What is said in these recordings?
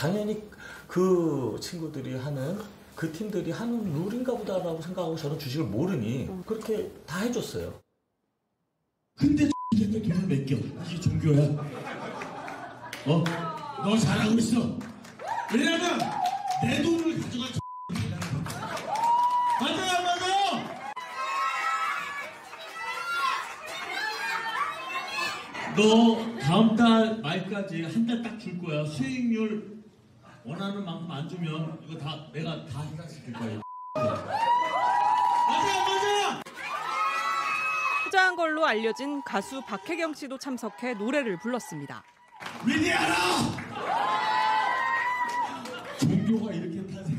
당연히 그 친구들이 하는 그 팀들이 하는 룰인가 보다라고 생각하고 저는 주식을 모르니 그렇게 다 해줬어요. 근데 X한테 돈을 맡겨. 이게 종교야? 어? 너 잘하고 있어. 왜냐면 내 돈을 가져갈 맞아요 안 맞아요? 너 다음 달 말까지 한 달 딱 줄 거야. 수익률 원하는 만큼 안 주면 이거 다 내가 다 해결시킬 거야. 맞아요 맞아요? 투자한 걸로 알려진 가수 박혜경 씨도 참석해 노래를 불렀습니다. 위대하라! 종교가 이렇게 탄생.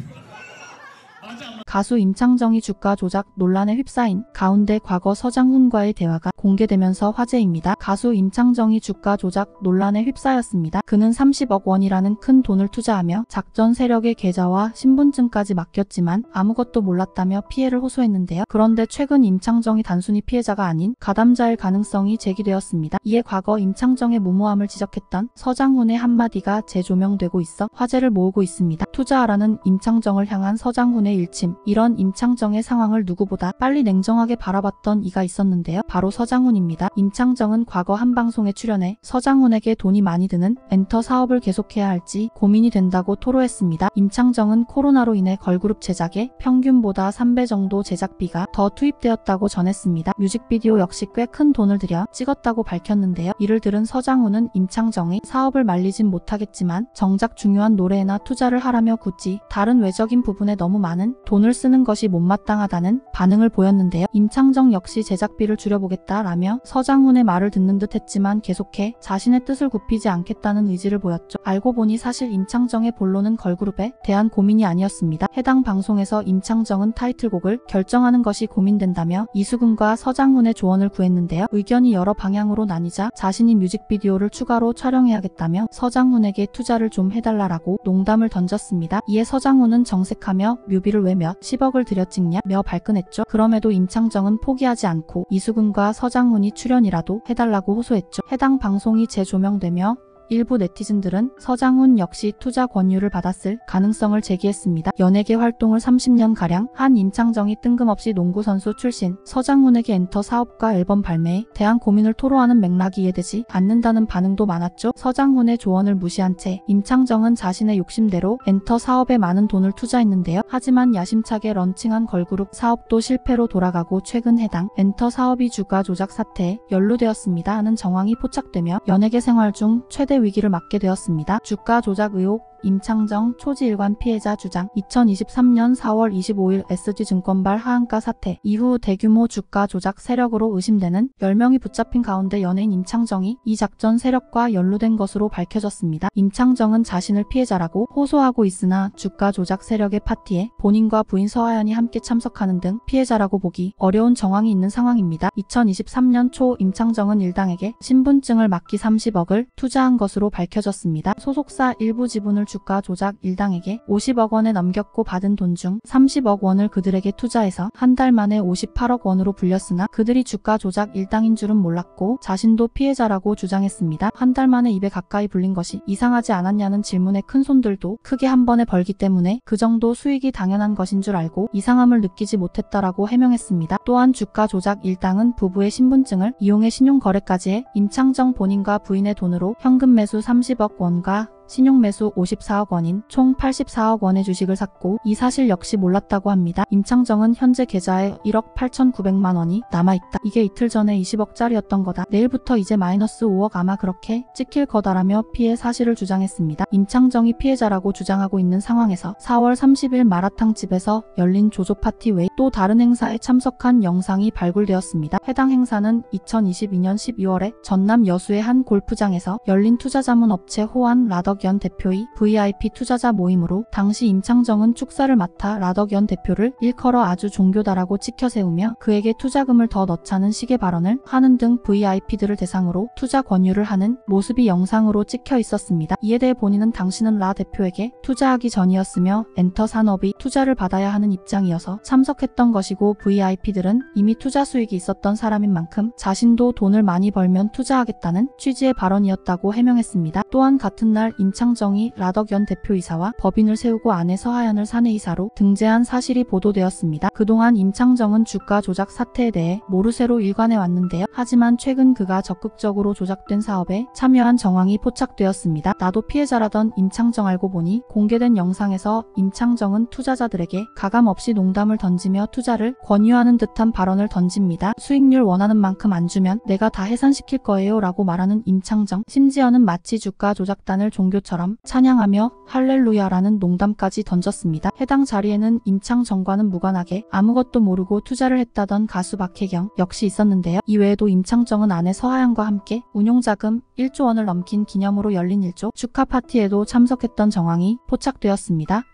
가수 임창정이 주가 조작 논란에 휩싸인 가운데 과거 서장훈과의 대화가 공개되면서 화제입니다. 가수 임창정이 주가 조작 논란에 휩싸였습니다. 그는 30억 원이라는 큰 돈을 투자하며 작전 세력의 계좌와 신분증까지 맡겼지만 아무것도 몰랐다며 피해를 호소했는데요. 그런데 최근 임창정이 단순히 피해자가 아닌 가담자일 가능성이 제기되었습니다. 이에 과거 임창정의 무모함을 지적했던 서장훈의 한마디가 재조명되고 있어 화제를 모으고 있습니다. 투자하라는 임창정을 향한 서장훈의 일침, 이런 임창정의 상황을 누구보다 빨리 냉정하게 바라봤던 이가 있었는데요. 바로 서장훈입니다. 임창정은 과거 한 방송에 출연해 서장훈에게 돈이 많이 드는 엔터 사업을 계속해야 할지 고민이 된다고 토로했습니다. 임창정은 코로나로 인해 걸그룹 제작에 평균보다 3배 정도 제작비가 더 투입되었다고 전했습니다. 뮤직비디오 역시 꽤 큰 돈을 들여 찍었다고 밝혔는데요. 이를 들은 서장훈은 임창정이 사업을 말리진 못하겠지만 정작 중요한 노래에나 투자를 하라며 굳이 다른 외적인 부분에 너무 많은 돈을 쓰는 것이 못마땅하다는 반응을 보였는데요. 임창정 역시 제작비를 줄여보겠다라며 서장훈의 말을 듣는 듯 했지만 계속해 자신의 뜻을 굽히지 않겠다는 의지를 보였죠. 알고 보니 사실 임창정의 본론은 걸그룹에 대한 고민이 아니었습니다. 해당 방송에서 임창정은 타이틀곡을 결정하는 것이 고민된다며 이수근과 서장훈의 조언을 구했는데요. 의견이 여러 방향으로 나뉘자 자신이 뮤직비디오를 추가로 촬영해야겠다며 서장훈에게 투자를 좀 해달라라고 농담을 던졌습니다. 이에 서장훈은 정색하며 뮤비를 왜 몇 10억을 들여 찍냐며 발끈했죠. 그럼에도 임창정은 포기하지 않고 이수근과 서장훈이 출연이라도 해달라고 호소했죠. 해당 방송이 재조명되며 일부 네티즌들은 서장훈 역시 투자 권유를 받았을 가능성을 제기했습니다. 연예계 활동을 30년가량 한 임창정이 뜬금없이 농구선수 출신 서장훈에게 엔터 사업과 앨범 발매에 대한 고민을 토로하는 맥락이 이해되지 않는다는 반응도 많았죠. 서장훈의 조언을 무시한 채 임창정은 자신의 욕심대로 엔터 사업에 많은 돈을 투자했는데요. 하지만 야심차게 런칭한 걸그룹 사업도 실패로 돌아가고 최근 해당 엔터 사업이 주가 조작 사태에 연루되었습니다 하는 정황이 포착되며 연예계 생활 중 최대 위기를 맞게 되었습니다. 주가 조작 의혹 임창정 초지일관 피해자 주장 2023년 4월 25일 SG증권발 하한가 사태 이후 대규모 주가 조작 세력으로 의심되는 10명이 붙잡힌 가운데 연예인 임창정이 이 작전 세력과 연루된 것으로 밝혀졌습니다. 임창정은 자신을 피해자라고 호소하고 있으나 주가 조작 세력의 파티에 본인과 부인 서하연이 함께 참석하는 등 피해자라고 보기 어려운 정황이 있는 상황입니다. 2023년 초 임창정은 일당에게 신분증을 맡기 30억을 투자한 것으로 밝혀졌습니다. 소속사 일부 지분을 주가 조작 일당에게 50억 원에 넘겼고 받은 돈 중 30억 원을 그들에게 투자해서 한 달 만에 58억 원으로 불렸으나 그들이 주가 조작 일당인 줄은 몰랐고 자신도 피해자라고 주장했습니다. 한 달 만에 2배 가까이 불린 것이 이상하지 않았냐는 질문에 큰손들도 크게 한 번에 벌기 때문에 그 정도 수익이 당연한 것인 줄 알고 이상함을 느끼지 못했다라고 해명했습니다. 또한 주가 조작 일당은 부부의 신분증을 이용해 신용거래까지 해 임창정 본인과 부인의 돈으로 현금 매수 30억 원과 신용매수 54억 원인 총 84억 원의 주식을 샀고 이 사실 역시 몰랐다고 합니다. 임창정은 현재 계좌에 1억 8,900만 원이 남아있다. 이게 이틀 전에 20억짜리였던 거다. 내일부터 이제 마이너스 5억 아마 그렇게 찍힐 거다라며 피해 사실을 주장했습니다. 임창정이 피해자라고 주장하고 있는 상황에서 4월 30일 마라탕 집에서 열린 조조 파티 외 또 다른 행사에 참석한 영상이 발굴되었습니다. 해당 행사는 2022년 12월에 전남 여수의 한 골프장에서 열린 투자자문 업체 호환 라덕연 대표의 VIP 투자자 모임으로 당시 임창정은 축사를 맡아 라덕연 대표를 일컬어 아주 종교다라고 치켜세우며 그에게 투자금을 더 넣자는 식의 발언을 하는 등 VIP들을 대상으로 투자 권유를 하는 모습이 영상으로 찍혀 있었습니다. 이에 대해 본인은 당신은 라 대표에게 투자하기 전이었으며 엔터 산업이 투자를 받아야 하는 입장이어서 참석했던 것이고 VIP들은 이미 투자 수익이 있었던 사람인 만큼 자신도 돈을 많이 벌면 투자하겠다는 취지의 발언이었다고 해명했습니다. 또한 같은 날 임창정이 라덕연 대표이사와 법인을 세우고 아내 서하연을 사내이사로 등재한 사실이 보도되었습니다. 그동안 임창정은 주가 조작 사태에 대해 모르쇠로 일관해 왔는데요. 하지만 최근 그가 적극적으로 조작된 사업에 참여한 정황이 포착되었습니다. 나도 피해자라던 임창정 알고 보니 공개된 영상에서 임창정은 투자자들에게 가감없이 농담을 던지며 투자를 권유하는 듯한 발언을 던집니다. 수익률 원하는 만큼 안 주면 내가 다 해산시킬 거예요 라고 말하는 임창정. 심지어는 마치 주가 조작단을 종교처럼 찬양하며 할렐루야라는 농담까지 던졌습니다. 해당 자리에는 임창정과는 무관하게 아무것도 모르고 투자를 했다던 가수 박혜경 역시 있었는데요. 이외에도 임창정은 아내 서하연과 함께 운용자금 1조 원을 넘긴 기념으로 열린 1조 축하 파티에도 참석했던 정황이 포착되었습니다.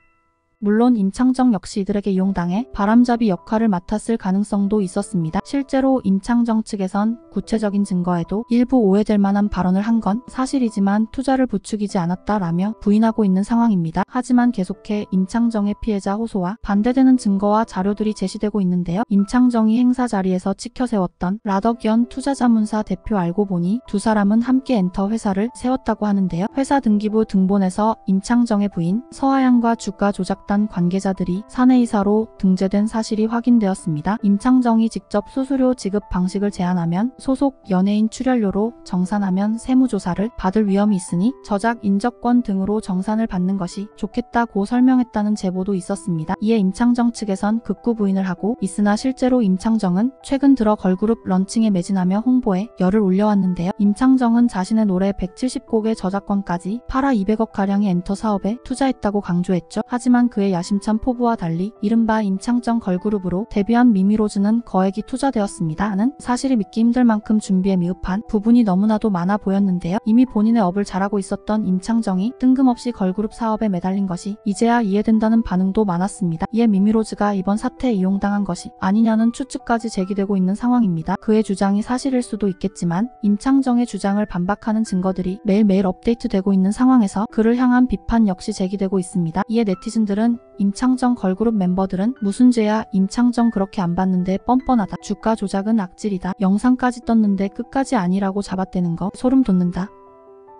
물론 임창정 역시 이들에게 이용당해 바람잡이 역할을 맡았을 가능성도 있었습니다. 실제로 임창정 측에선 구체적인 증거에도 일부 오해될 만한 발언을 한 건 사실이지만 투자를 부추기지 않았다라며 부인하고 있는 상황입니다. 하지만 계속해 임창정의 피해자 호소와 반대되는 증거와 자료들이 제시되고 있는데요. 임창정이 행사 자리에서 치켜세웠던 라덕연 투자자문사 대표 알고 보니 두 사람은 함께 엔터 회사를 세웠다고 하는데요. 회사 등기부 등본에서 임창정의 부인 서하연과 주가 조작단 관계자들이 사내이사로 등재된 사실이 확인되었습니다. 임창정이 직접 수수료 지급 방식을 제안하면 소속 연예인 출연료로 정산하면 세무조사를 받을 위험이 있으니 저작 인적권 등으로 정산을 받는 것이 좋겠다고 설명했다는 제보도 있었습니다. 이에 임창정 측에선 극구 부인을 하고 있으나 실제로 임창정은 최근 들어 걸그룹 런칭에 매진하며 홍보에 열을 올려왔는데요. 임창정은 자신의 노래 170곡의 저작권까지 팔아 200억가량의 엔터 사업에 투자했다고 강조했죠. 하지만 그의 야심찬 포부와 달리 이른바 임창정 걸그룹으로 데뷔한 미미로즈는 거액이 투자되었습니다 하는 사실이 믿기 힘들 만큼 준비에 미흡한 부분이 너무나도 많아 보였는데요. 이미 본인의 업을 잘하고 있었던 임창정이 뜬금없이 걸그룹 사업에 매달린 것이 이제야 이해된다는 반응도 많았습니다. 이에 미미로즈가 이번 사태에 이용당한 것이 아니냐는 추측까지 제기되고 있는 상황입니다. 그의 주장이 사실일 수도 있겠지만 임창정의 주장을 반박하는 증거들이 매일매일 업데이트되고 있는 상황에서 그를 향한 비판 역시 제기되고 있습니다. 이에 네티즌들은 임창정 걸그룹 멤버들은 무슨 죄야, 임창정 그렇게 안 봤는데 뻔뻔하다, 주가 조작은 악질이다, 영상까지 떴는데 끝까지 아니라고 잡아떼는 거 소름 돋는다,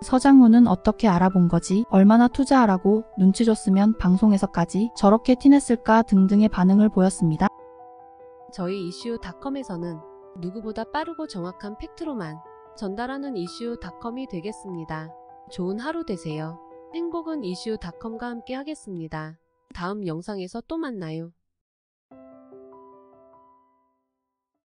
서장훈은 어떻게 알아본 거지, 얼마나 투자하라고 눈치 줬으면 방송에서까지 저렇게 티냈을까 등등의 반응을 보였습니다. 저희 이슈닷컴에서는 누구보다 빠르고 정확한 팩트로만 전달하는 이슈닷컴이 되겠습니다. 좋은 하루 되세요. 행복은 이슈닷컴과 함께 하겠습니다. 다음 영상에서 또 만나요.